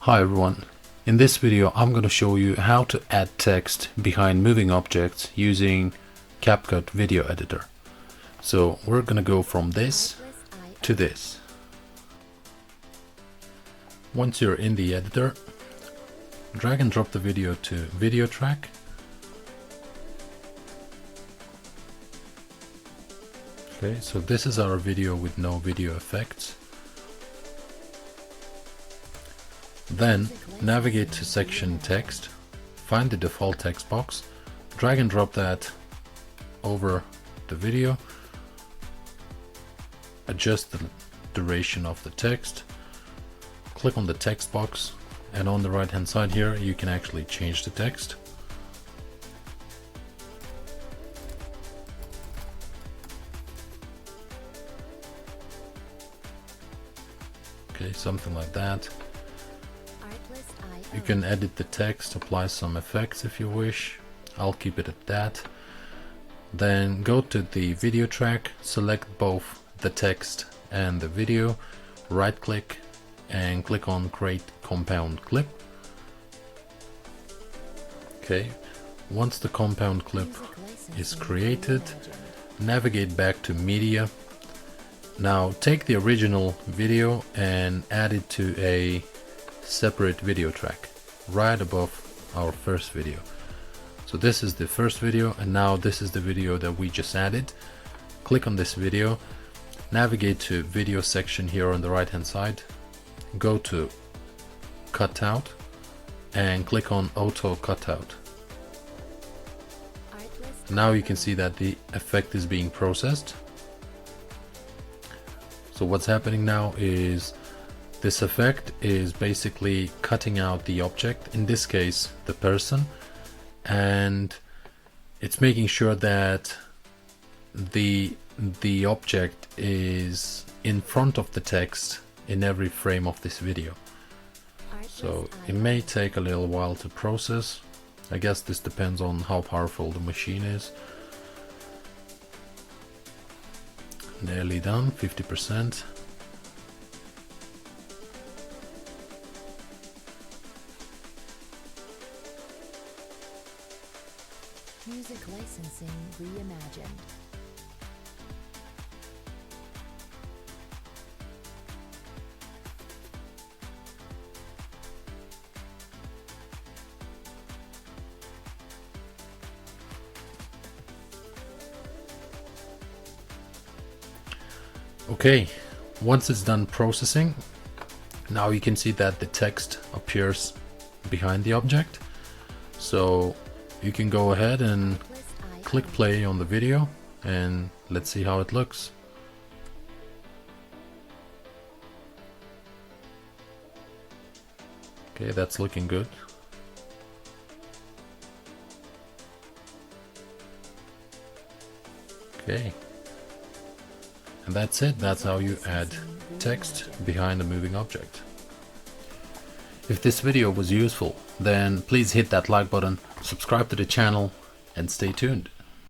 Hi everyone, in this video I'm going to show you how to add text behind moving objects using CapCut video editor. So we're going to go from this to this. Once you're in the editor, drag and drop the video to video track. Okay, so this is our video with no video effects. Then navigate to section text, find the default text box, drag and drop that over the video, adjust the duration of the text, click on the text box, and on the right hand side here you can actually change the text. Okay, something like that. You can edit the text, apply some effects if you wish. I'll keep it at that. Then go to the video track, select both the text and the video, right click and click on create compound clip. Okay, once the compound clip is created, navigate back to media. Now take the original video and add it to a separate video track right above our first video. So this is the first video, and now this is the video that we just added. Click on this video, navigate to video section here on the right hand side, go to cutout and click on auto cutout. Now you can see that the effect is being processed. So what's happening now is this effect is basically cutting out the object, in this case the person, and it's making sure that the object is in front of the text in every frame of this video. So it may take a little while to process. I guess this depends on how powerful the machine is. Nearly done, 50%. Music licensing reimagined. Okay, once it's done processing, now you can see that the text appears behind the object. So you can go ahead and click play on the video and let's see how it looks. Okay, that's looking good. Okay. And that's it. That's how you add text behind a moving object. If this video was useful, then please hit that like button, subscribe to the channel, and stay tuned.